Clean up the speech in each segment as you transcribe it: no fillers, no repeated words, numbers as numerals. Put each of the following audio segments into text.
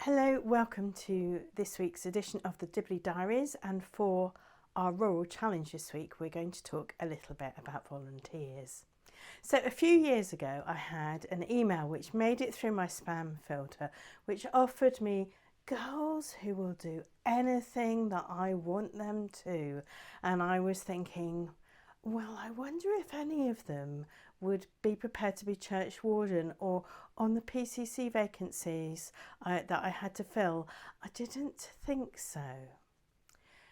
Hello, welcome to this week's edition of the Dibley Diaries, and for our rural challenge this week we're going to talk a little bit about volunteers. So a few years ago I had an email which made it through my spam filter, which offered me girls who will do anything that I want them to, and I was thinking, well, I wonder if any of them would be prepared to be church warden, or on the PCC vacancies that I had to fill, I didn't think so.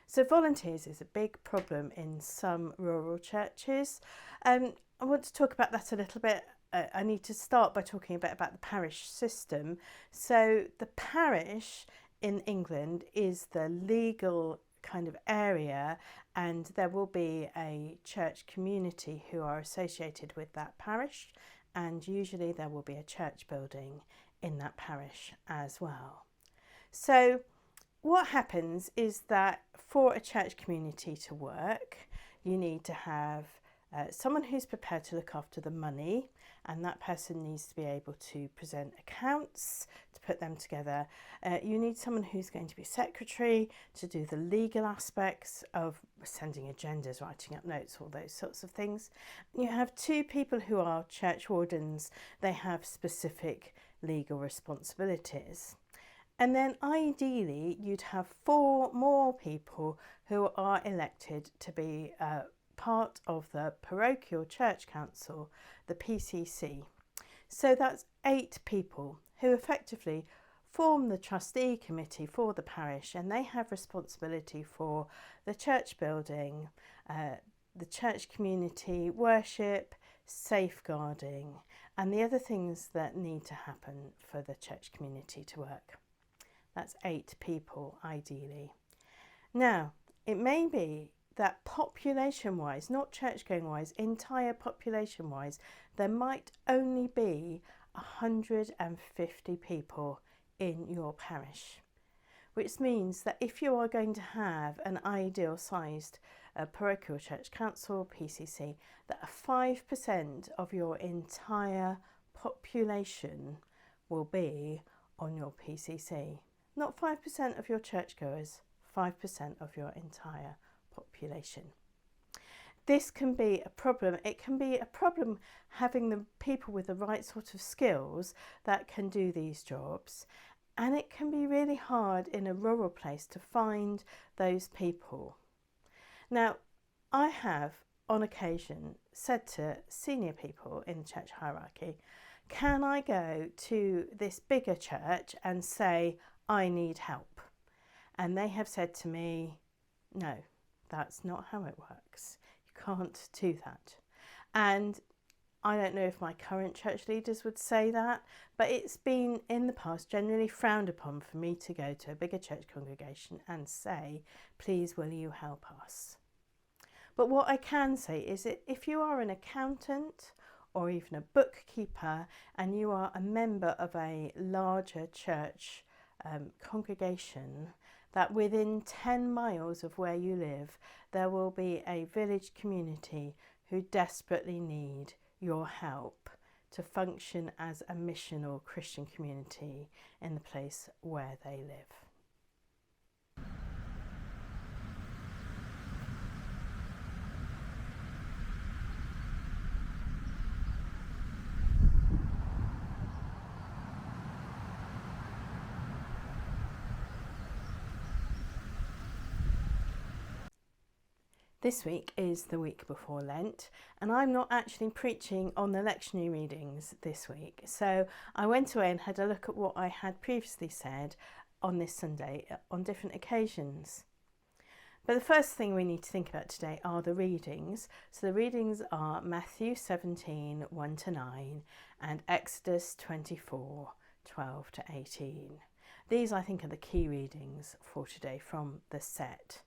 So volunteers is a big problem in some rural churches. I want to talk about that a little bit. I need to start by talking a bit about the parish system. So the parish in England is the legal kind of area, and there will be a church community who are associated with that parish, and usually there will be a church building in that parish as well. So what happens is that for a church community to work, you need to have someone who's prepared to look after the money, and that person needs to be able to present accounts, to put them together. You need someone who's going to be secretary to do the legal aspects of sending agendas, writing up notes, all those sorts of things. You have two people who are church wardens. They have specific legal responsibilities. And then ideally you'd have 4 more people who are elected to be part of the parochial church council, the PCC. So that's 8 people who effectively form the trustee committee for the parish, and they have responsibility for the church building, the church community, worship, safeguarding, and the other things that need to happen for the church community to work. That's 8 people ideally. Now, it may be that population-wise, not church-going-wise, entire population-wise, there might only be 150 people in your parish, which means that if you are going to have an ideal-sized parochial church council, PCC, that 5% of your entire population will be on your PCC. Not 5% of your churchgoers, 5% of your entire population. This can be a problem. It can be a problem having the people with the right sort of skills that can do these jobs, and it can be really hard in a rural place to find those people. Now, I have on occasion said to senior people in the church hierarchy, can I go to this bigger church and say, I need help? And they have said to me, no, that's not how it works. You can't do that. And I don't know if my current church leaders would say that, but it's been in the past generally frowned upon for me to go to a bigger church congregation and say, please will you help us? But what I can say is that if you are an accountant or even a bookkeeper and you are a member of a larger church congregation, that within 10 miles of where you live there will be a village community who desperately need your help to function as a missional Christian community in the place where they live. This week is the week before Lent, and I'm not actually preaching on the lectionary readings this week. So I went away and had a look at what I had previously said on this Sunday on different occasions. But the first thing we need to think about today are the readings. So the readings are Matthew 17, 1 to 9, and Exodus 24, 12 to 18. These, I think, are the key readings for today from the set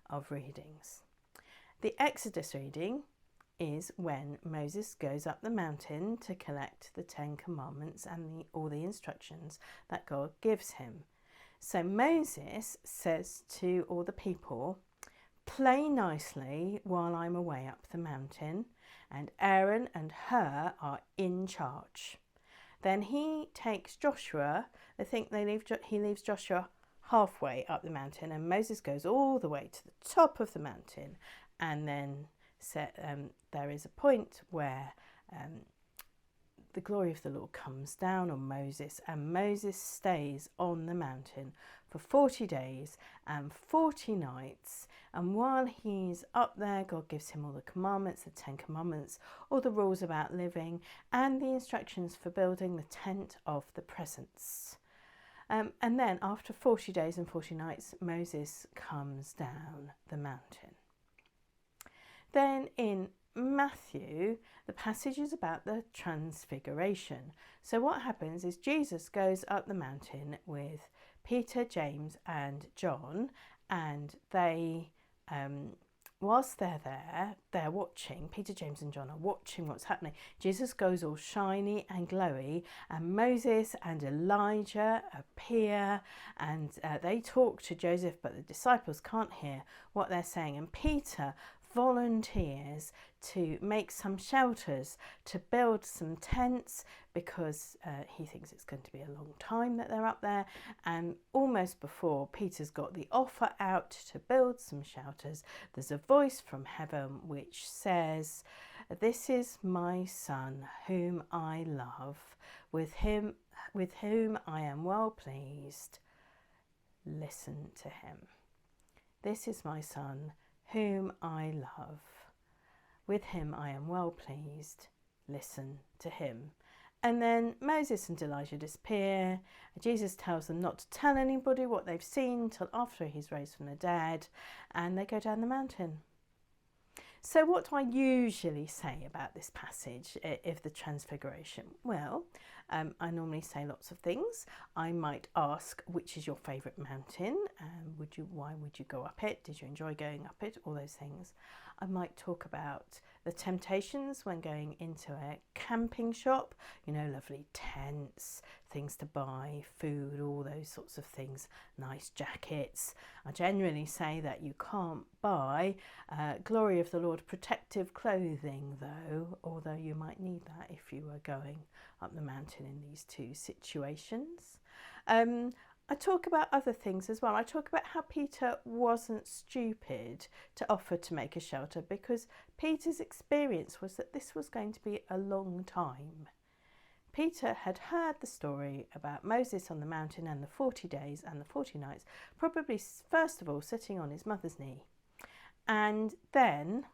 of readings. The Exodus reading is when Moses goes up the mountain to collect the 10 commandments and all the instructions that God gives him. So Moses says to all the people, play nicely while I'm away up the mountain, and Aaron and Hur are in charge. Then he takes Joshua. They think he leaves Joshua halfway up the mountain, and Moses goes all the way to the top of the mountain, and then there is a point where the glory of the Lord comes down on Moses, and Moses stays on the mountain for 40 days and 40 nights. And while he's up there, God gives him all the commandments, the 10 commandments, all the rules about living, and the instructions for building the tent of the presence. And then after 40 days and 40 nights, Moses comes down the mountain. Then in Matthew, the passage is about the transfiguration. So what happens is Jesus goes up the mountain with Peter, James and John, and they, whilst they're there, they're watching. Peter, James and John are watching what's happening. Jesus goes all shiny and glowy, and Moses and Elijah appear, and they talk to Joseph, but the disciples can't hear what they're saying. And Peter volunteers to make some shelters, to build some tents, because he thinks it's going to be a long time that they're up there. And almost before Peter's got the offer out to build some shelters, there's a voice from heaven which says, "This is my son whom I love, with whom I am well pleased. Listen to him." This is my son whom I love. With him I am well pleased. Listen to him. And then Moses and Elijah disappear. Jesus tells them not to tell anybody what they've seen till after he's raised from the dead, and they go down the mountain. So what do I usually say about this passage of the Transfiguration? Well, I normally say lots of things. I might ask, which is your favourite mountain? Why would you go up it? Did you enjoy going up it? All those things. I might talk about the temptations when going into a camping shop, lovely tents, things to buy, food, all those sorts of things, nice jackets. I generally say that you can't buy glory of the Lord protective clothing though, although you might need that if you were going up the mountain in these two situations. I talk about other things as well. I talk about how Peter wasn't stupid to offer to make a shelter, because Peter's experience was that this was going to be a long time. Peter had heard the story about Moses on the mountain and the 40 days and the 40 nights, probably first of all sitting on his mother's knee. And then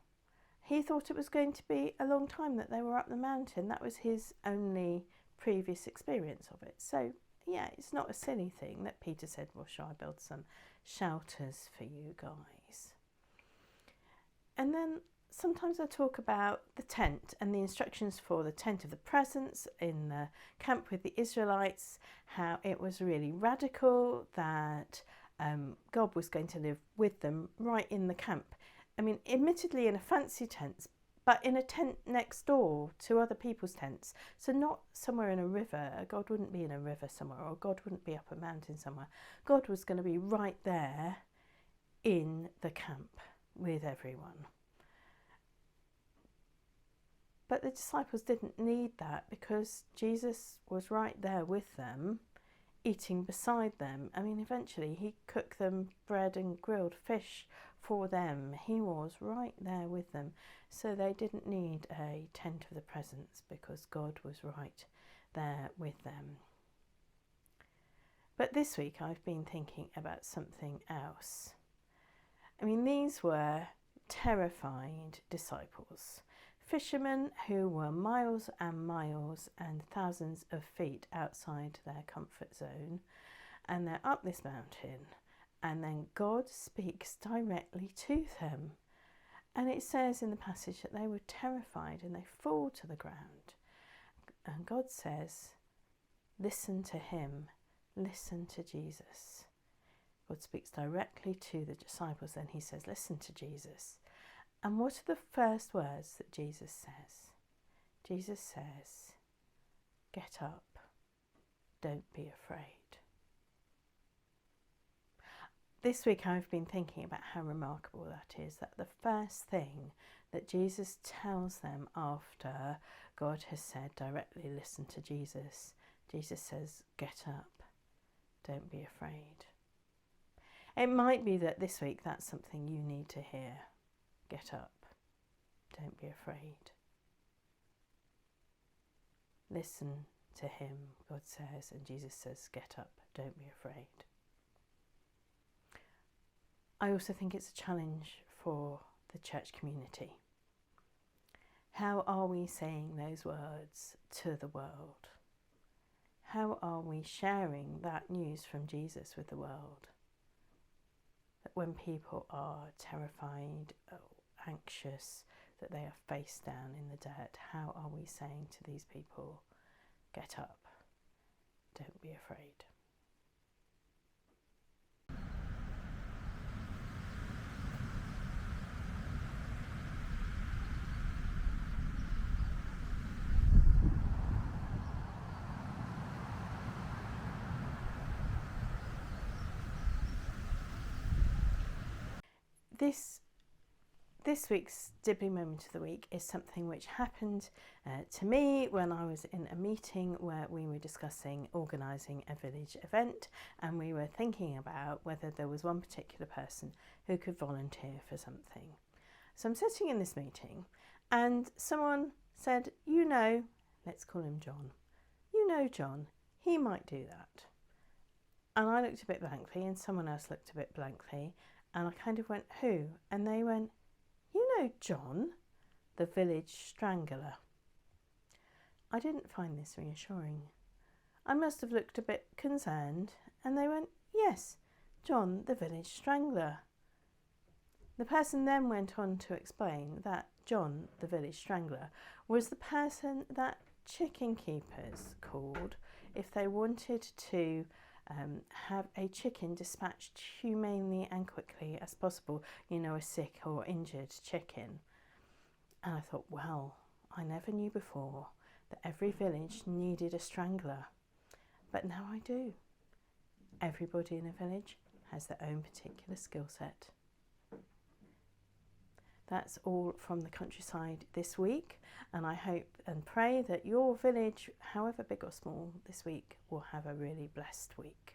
he thought it was going to be a long time that they were up the mountain. That was his only previous experience of it. So yeah, it's not a silly thing that Peter said, well, shall I build some shelters for you guys? And then sometimes I talk about the tent and the instructions for the tent of the presence in the camp with the Israelites, how it was really radical, that God was going to live with them right in the camp. I mean, admittedly in a fancy tent, but in a tent next door to other people's tents. So not somewhere in a river. God wouldn't be in a river somewhere, or God wouldn't be up a mountain somewhere. God was going to be right there in the camp with everyone. But the disciples didn't need that, because Jesus was right there with them, eating beside them. I mean, eventually he cooked them bread and grilled fish for them. He was right there with them. So they didn't need a tent of the presence, because God was right there with them. But this week I've been thinking about something else. I mean, these were terrified disciples. Fishermen who were miles and miles and thousands of feet outside their comfort zone, and they're up this mountain, and then God speaks directly to them. And it says in the passage that they were terrified and they fall to the ground. And God says, listen to him, listen to Jesus. God speaks directly to the disciples, then he says, listen to Jesus. And what are the first words that Jesus says? Jesus says, get up, don't be afraid. This week I've been thinking about how remarkable that is, that the first thing that Jesus tells them after God has said directly, listen to Jesus. Jesus says, get up, don't be afraid. It might be that this week that's something you need to hear. Get up, don't be afraid. Listen to him, God says, and Jesus says, get up, don't be afraid. I also think it's a challenge for the church community. How are we saying those words to the world? How are we sharing that news from Jesus with the world? That when people are terrified or anxious, that they are face down in the dirt, how are we saying to these people, get up, don't be afraid? This week's Dibley Moment of the Week is something which happened to me when I was in a meeting where we were discussing organising a village event, and we were thinking about whether there was one particular person who could volunteer for something. So I'm sitting in this meeting and someone said, let's call him John. John, he might do that. And I looked a bit blankly and someone else looked a bit blankly, and I kind of went, who? And they went, John, the village strangler. I didn't find this reassuring. I must have looked a bit concerned, and they went, yes, John, the village strangler. The person then went on to explain that John, the village strangler, was the person that chicken keepers called if they wanted to have a chicken dispatched humanely and quickly as possible, a sick or injured chicken. And I thought, well, I never knew before that every village needed a strangler, but now I do. Everybody in a village has their own particular skill set. That's all from the countryside this week, and I hope and pray that your village, however big or small, this week will have a really blessed week.